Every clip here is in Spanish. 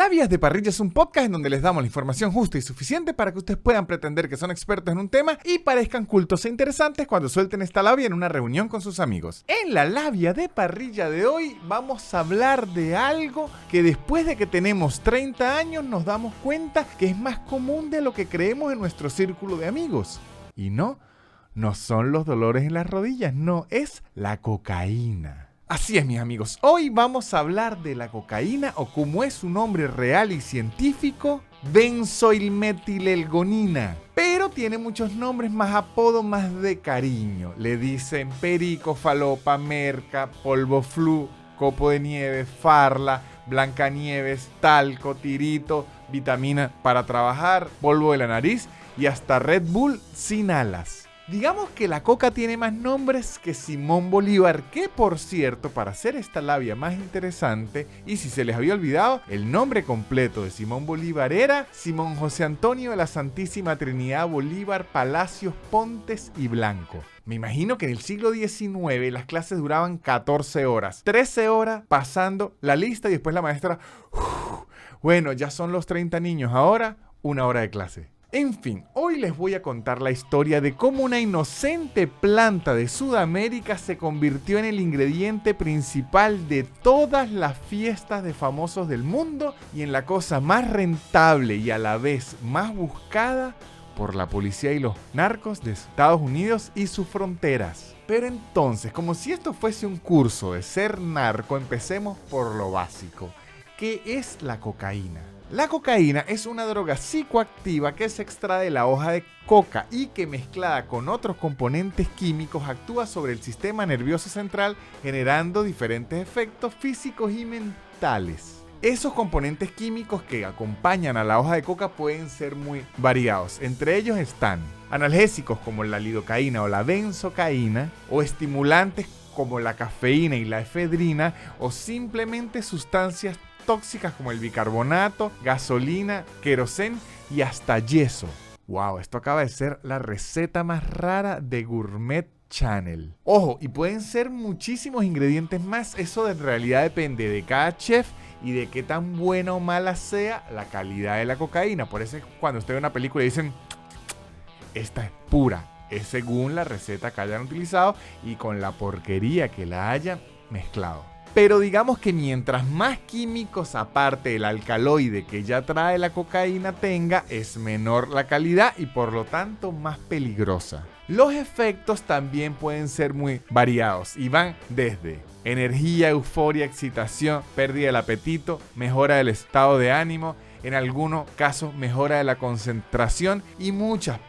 Labias de Parrilla es un podcast en donde les damos la información justa y suficiente para que ustedes puedan pretender que son expertos en un tema y parezcan cultos e interesantes cuando suelten esta labia en una reunión con sus amigos. En la Labia de Parrilla de hoy vamos a hablar de algo que después de que tenemos 30 años nos damos cuenta que es más común de lo que creemos en nuestro círculo de amigos. Y no son los dolores en las rodillas, no, es la cocaína. Así es, mis amigos, hoy vamos a hablar de la cocaína o como es su nombre real y científico, benzoilmetilelgonina. Pero tiene muchos nombres más apodos más de cariño. Le dicen perico, falopa, merca, polvo flu, copo de nieve, farla, blancanieves, talco, tirito, vitamina para trabajar, polvo de la nariz y hasta Red Bull sin alas. Digamos que la coca tiene más nombres que Simón Bolívar, que por cierto, para hacer esta labia más interesante, y si se les había olvidado, el nombre completo de Simón Bolívar era Simón José Antonio de la Santísima Trinidad Bolívar Palacios Pontes y Blanco. Me imagino que en el siglo XIX las clases duraban 14 horas, 13 horas pasando la lista y después la maestra, bueno, ya son los 30 niños, ahora 1 hora de clase. En fin, hoy les voy a contar la historia de cómo una inocente planta de Sudamérica se convirtió en el ingrediente principal de todas las fiestas de famosos del mundo y en la cosa más rentable y a la vez más buscada por la policía y los narcos de Estados Unidos y sus fronteras. Pero entonces, como si esto fuese un curso de ser narco, empecemos por lo básico. ¿Qué es la cocaína? La cocaína es una droga psicoactiva que se extrae de la hoja de coca y que mezclada con otros componentes químicos actúa sobre el sistema nervioso central generando diferentes efectos físicos y mentales. Esos componentes químicos que acompañan a la hoja de coca pueden ser muy variados. Entre ellos están analgésicos como la lidocaína o la benzocaína o estimulantes como la cafeína y la efedrina o simplemente sustancias tóxicas como el bicarbonato, gasolina, queroseno y hasta yeso. Wow, esto acaba de ser la receta más rara de Gourmet Channel. Ojo, y pueden ser muchísimos ingredientes más, eso en realidad depende de cada chef y de qué tan buena o mala sea la calidad de la cocaína. Por eso es cuando usted ve una película y dicen, esta es pura, es según la receta que hayan utilizado y con la porquería que la hayan mezclado. Pero digamos que mientras más químicos aparte del alcaloide que ya trae la cocaína tenga, es menor la calidad y por lo tanto más peligrosa. Los efectos también pueden ser muy variados y van desde energía, euforia, excitación, pérdida del apetito, mejora del estado de ánimo, en algunos casos mejora de la concentración y muchas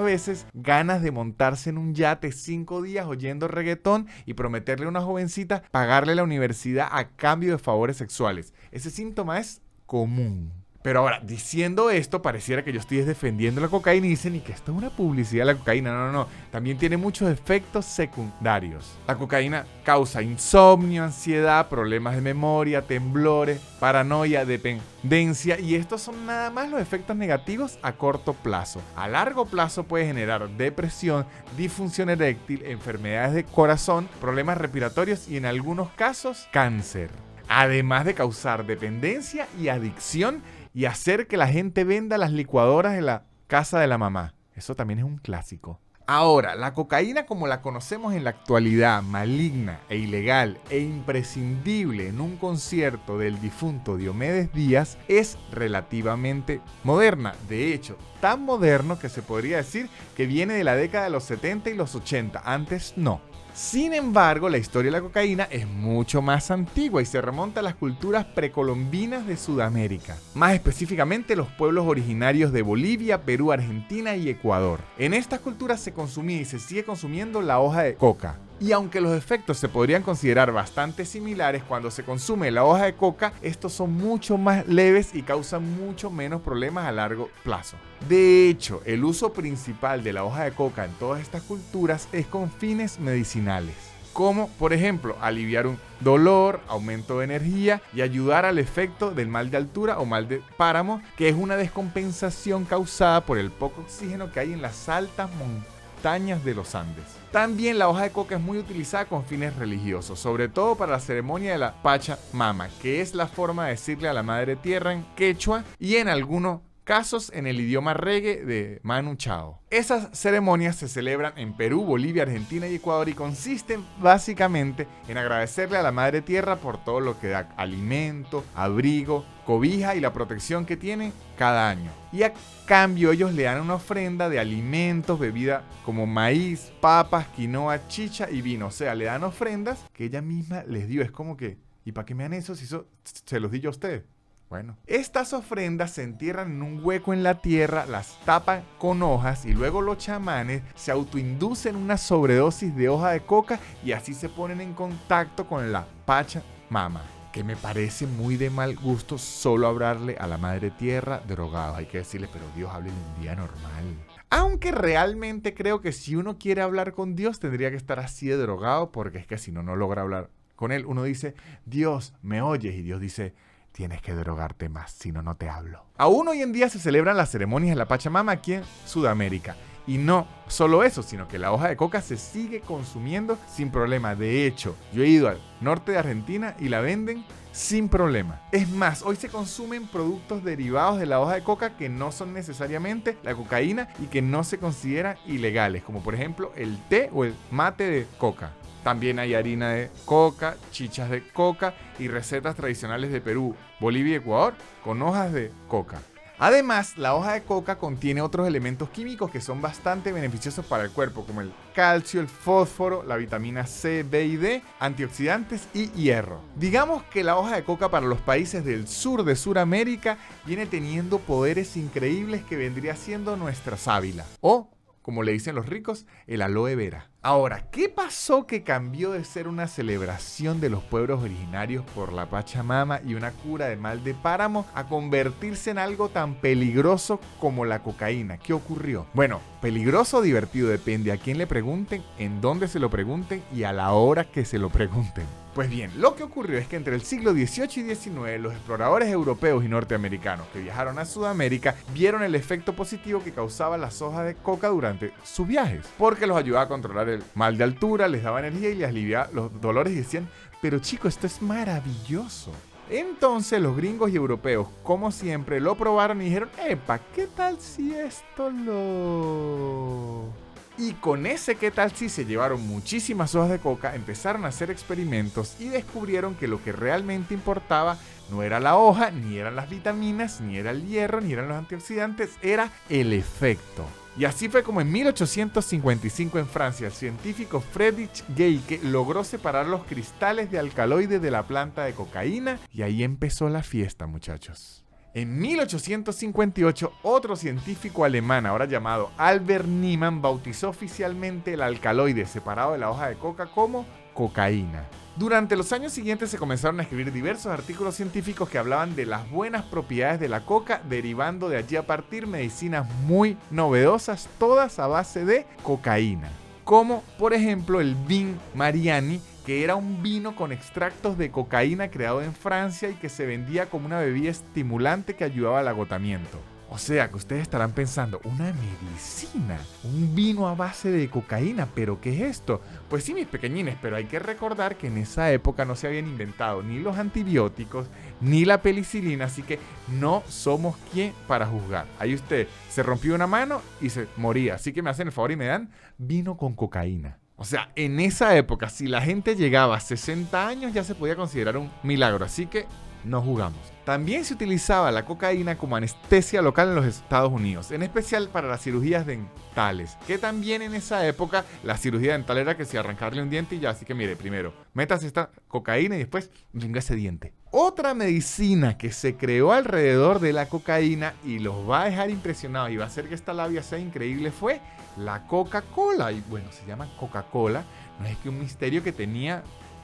veces ganas de montarse en un yate 5 días oyendo reggaetón y prometerle a una jovencita pagarle la universidad a cambio de favores sexuales. Ese síntoma es común. Pero ahora, diciendo esto, pareciera que yo estoy defendiendo la cocaína y dicen, y que esto es una publicidad de la cocaína. No. También tiene muchos efectos secundarios. La cocaína causa insomnio, ansiedad, problemas de memoria, temblores, paranoia, dependencia. Y estos son nada más los efectos negativos a corto plazo. A largo plazo puede generar depresión, disfunción eréctil, enfermedades de corazón, problemas respiratorios y en algunos casos, cáncer. Además de causar dependencia y adicción y hacer que la gente venda las licuadoras de la casa de la mamá. Eso también es un clásico. Ahora, la cocaína como la conocemos en la actualidad, maligna e ilegal e imprescindible en un concierto del difunto Diomedes Díaz, es relativamente moderna. De hecho, tan moderno que se podría decir que viene de la década de los 70 y los 80. Antes no. Sin embargo, la historia de la cocaína es mucho más antigua y se remonta a las culturas precolombinas de Sudamérica, más específicamente los pueblos originarios de Bolivia, Perú, Argentina y Ecuador. En estas culturas se consumía y se sigue consumiendo la hoja de coca. Y aunque los efectos se podrían considerar bastante similares, cuando se consume la hoja de coca, estos son mucho más leves y causan mucho menos problemas a largo plazo. De hecho, el uso principal de la hoja de coca en todas estas culturas es con fines medicinales, como por ejemplo aliviar un dolor, aumento de energía y ayudar al efecto del mal de altura o mal de páramo, que es una descompensación causada por el poco oxígeno que hay en las altas montañas montañas de los Andes. También la hoja de coca es muy utilizada con fines religiosos, sobre todo para la ceremonia de la Pachamama, que es la forma de decirle a la madre tierra en quechua y en algunos casos en el idioma reggae de Manu Chao. Esas ceremonias se celebran en Perú, Bolivia, Argentina y Ecuador y consisten básicamente en agradecerle a la madre tierra por todo lo que da: alimento, abrigo, cobija y la protección que tiene cada año. Y a cambio ellos le dan una ofrenda de alimentos, bebida como maíz, papas, quinoa, chicha y vino. O sea, le dan ofrendas que ella misma les dio. Es como que, ¿y para qué me dan eso si eso se los di yo a ustedes? Bueno, estas ofrendas se entierran en un hueco en la tierra, las tapan con hojas y luego los chamanes se autoinducen una sobredosis de hoja de coca y así se ponen en contacto con la Pachamama, que me parece muy de mal gusto solo hablarle a la madre tierra drogado. Hay que decirle, pero Dios, háblele un día normal. Aunque realmente creo que si uno quiere hablar con Dios tendría que estar así de drogado, porque es que si no, no logra hablar con él. Uno dice, Dios, ¿me oyes? Y Dios dice, tienes que drogarte más, si no, no te hablo. Aún hoy en día se celebran las ceremonias de la Pachamama aquí en Sudamérica. Y no solo eso, sino que la hoja de coca se sigue consumiendo sin problema. De hecho, yo he ido al norte de Argentina y la venden sin problema. Es más, hoy se consumen productos derivados de la hoja de coca que no son necesariamente la cocaína y que no se consideran ilegales, como por ejemplo el té o el mate de coca. También hay harina de coca, chichas de coca y recetas tradicionales de Perú, Bolivia y Ecuador con hojas de coca. Además, la hoja de coca contiene otros elementos químicos que son bastante beneficiosos para el cuerpo, como el calcio, el fósforo, la vitamina C, B y D, antioxidantes y hierro. Digamos que la hoja de coca para los países del sur de Sudamérica viene teniendo poderes increíbles que vendría siendo nuestra sábila, o, como le dicen los ricos, el aloe vera. Ahora, ¿qué pasó que cambió de ser una celebración de los pueblos originarios por la Pachamama y una cura de mal de páramo a convertirse en algo tan peligroso como la cocaína? ¿Qué ocurrió? Bueno, peligroso o divertido depende a quién le pregunten, en dónde se lo pregunten y a la hora que se lo pregunten. Pues bien, lo que ocurrió es que entre el siglo XVIII y XIX los exploradores europeos y norteamericanos que viajaron a Sudamérica vieron el efecto positivo que causaba las hojas de coca durante sus viajes, porque los ayudaba a controlar el mal de altura, les daba energía y les aliviaba los dolores y decían, pero chico, esto es maravilloso. Entonces los gringos y europeos, como siempre, lo probaron y dijeron, epa, ¿qué tal si esto lo...? Y con ese qué tal si se llevaron muchísimas hojas de coca, empezaron a hacer experimentos y descubrieron que lo que realmente importaba no era la hoja, ni eran las vitaminas, ni era el hierro, ni eran los antioxidantes, era el efecto. Y así fue como en 1855 en Francia, el científico Friedrich Geieke logró separar los cristales de alcaloides de la planta de cocaína y ahí empezó la fiesta, muchachos. En 1858, otro científico alemán, ahora llamado Albert Niemann, bautizó oficialmente el alcaloide separado de la hoja de coca como cocaína. Durante los años siguientes se comenzaron a escribir diversos artículos científicos que hablaban de las buenas propiedades de la coca, derivando de allí a partir medicinas muy novedosas, todas a base de cocaína. Como, por ejemplo, el Vin Mariani, que era un vino con extractos de cocaína creado en Francia y que se vendía como una bebida estimulante que ayudaba al agotamiento. O sea, que ustedes estarán pensando, una medicina, un vino a base de cocaína, ¿pero qué es esto? Pues sí, mis pequeñines, pero hay que recordar que en esa época no se habían inventado ni los antibióticos, ni la penicilina, así que no somos quien para juzgar. Ahí usted se rompió una mano y se moría, así que me hacen el favor y me dan vino con cocaína. O sea, en esa época, si la gente llegaba a 60 años, ya se podía considerar un milagro, así que no jugamos. También se utilizaba la cocaína como anestesia local en los Estados Unidos, en especial para las cirugías dentales, que también en esa época la cirugía dental era que si arrancarle un diente y ya, así que mire, primero, métase esta cocaína y después venga ese diente. Otra medicina que se creó alrededor de la cocaína y los va a dejar impresionados y va a hacer que esta labia sea increíble fue la Coca-Cola. Y bueno, se llama Coca-Cola, no es que un misterio que tenía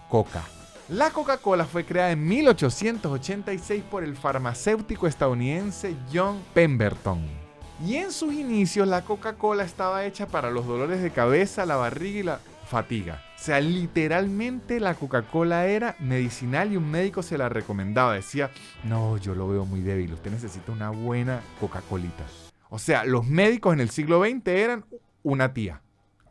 coca. La Coca-Cola fue creada en 1886 por el farmacéutico estadounidense John Pemberton. Y en sus inicios la Coca-Cola estaba hecha para los dolores de cabeza, la barriga y la fatiga. O sea, literalmente la Coca-Cola era medicinal y un médico se la recomendaba. Decía, no, yo lo veo muy débil, usted necesita una buena Coca-Colita. O sea, los médicos en el siglo XX eran una tía.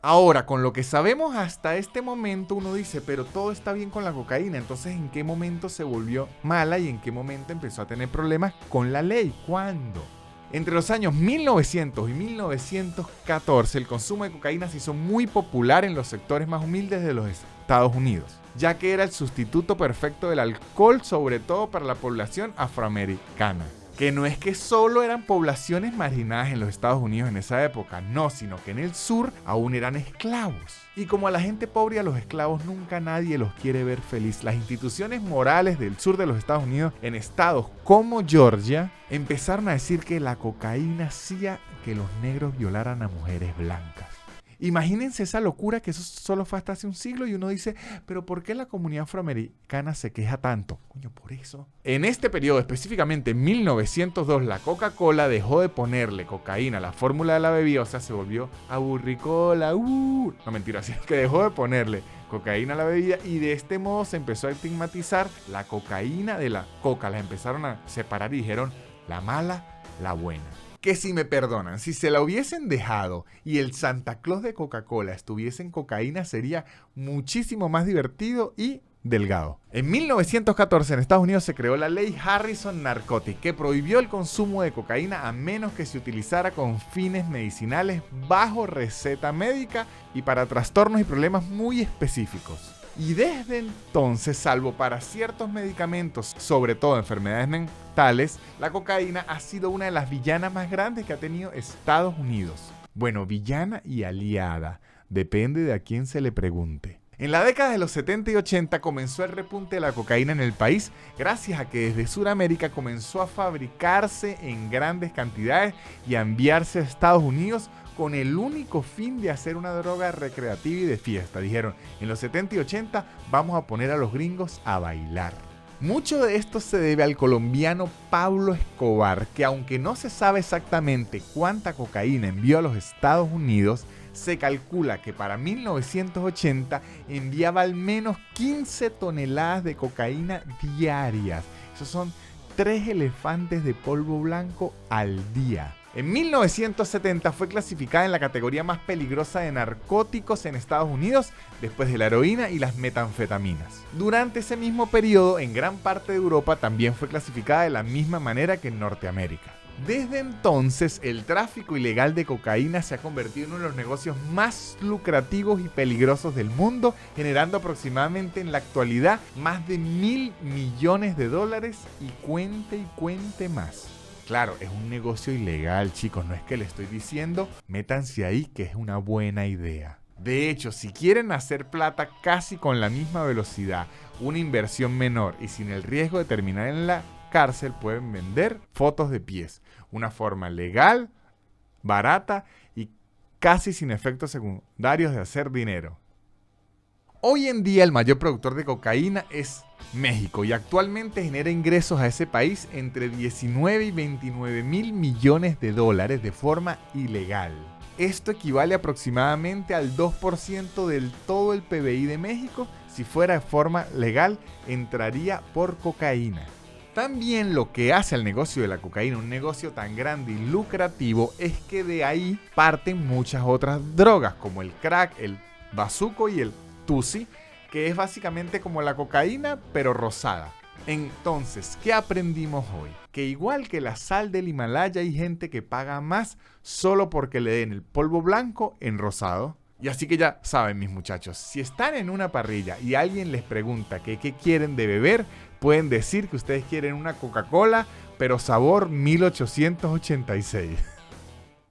Ahora, con lo que sabemos hasta este momento, uno dice, pero todo está bien con la cocaína, entonces ¿en qué momento se volvió mala y en qué momento empezó a tener problemas con la ley? ¿Cuándo? Entre los años 1900 y 1914, el consumo de cocaína se hizo muy popular en los sectores más humildes de los Estados Unidos, ya que era el sustituto perfecto del alcohol, sobre todo para la población afroamericana. Que no es que solo eran poblaciones marginadas en los Estados Unidos en esa época, no, sino que en el sur aún eran esclavos. Y como a la gente pobre y a los esclavos nunca nadie los quiere ver feliz, las instituciones morales del sur de los Estados Unidos, en estados como Georgia, empezaron a decir que la cocaína hacía que los negros violaran a mujeres blancas. Imagínense esa locura, que eso solo fue hasta hace un siglo, y uno dice, pero ¿por qué la comunidad afroamericana se queja tanto? Coño, por eso. En este periodo, específicamente en 1902, la Coca-Cola dejó de ponerle cocaína a la fórmula de la bebida, o sea, se volvió aburricola. No, mentira, sino que dejó de ponerle cocaína a la bebida, y de este modo se empezó a estigmatizar la cocaína de la coca. Las empezaron a separar y dijeron la mala, la buena. Que si me perdonan, si se la hubiesen dejado y el Santa Claus de Coca-Cola estuviese en cocaína, sería muchísimo más divertido y delgado. En 1914 en Estados Unidos se creó la ley Harrison Narcotic, que prohibió el consumo de cocaína a menos que se utilizara con fines medicinales bajo receta médica y para trastornos y problemas muy específicos. Y desde entonces, salvo para ciertos medicamentos, sobre todo enfermedades mentales, la cocaína ha sido una de las villanas más grandes que ha tenido Estados Unidos. Bueno, villana y aliada, depende de a quién se le pregunte. En la década de los 70 y 80 comenzó el repunte de la cocaína en el país, gracias a que desde Sudamérica comenzó a fabricarse en grandes cantidades y a enviarse a Estados Unidos con el único fin de hacer una droga recreativa y de fiesta. Dijeron, en los 70 y 80 vamos a poner a los gringos a bailar. Mucho de esto se debe al colombiano Pablo Escobar, que aunque no se sabe exactamente cuánta cocaína envió a los Estados Unidos, se calcula que para 1980 enviaba al menos 15 toneladas de cocaína diarias. Esos son 3 elefantes de polvo blanco al día. En 1970 fue clasificada en la categoría más peligrosa de narcóticos en Estados Unidos, después de la heroína y las metanfetaminas. Durante ese mismo periodo, en gran parte de Europa también fue clasificada de la misma manera que en Norteamérica. Desde entonces, el tráfico ilegal de cocaína se ha convertido en uno de los negocios más lucrativos y peligrosos del mundo, generando aproximadamente en la actualidad más de $1.000 millones y cuente más. Claro, es un negocio ilegal, chicos, no es que le estoy diciendo, métanse ahí que es una buena idea. De hecho, si quieren hacer plata casi con la misma velocidad, una inversión menor y sin el riesgo de terminar en la cárcel, pueden vender fotos de pies. Una forma legal, barata y casi sin efectos secundarios de hacer dinero. Hoy en día el mayor productor de cocaína es México y actualmente genera ingresos a ese país entre 19 y 29 mil millones de dólares de forma ilegal. Esto equivale aproximadamente al 2% del todo el PBI de México. Si fuera de forma legal, entraría por cocaína. También lo que hace al negocio de la cocaína un negocio tan grande y lucrativo es que de ahí parten muchas otras drogas como el crack, el bazuco y el tusi, que es básicamente como la cocaína pero rosada. Entonces, ¿qué aprendimos hoy? Que igual que la sal del Himalaya hay gente que paga más solo porque le den el polvo blanco en rosado. Y así que ya saben, mis muchachos, si están en una parrilla y alguien les pregunta que qué quieren de beber, pueden decir que ustedes quieren una Coca-Cola, pero sabor 1886.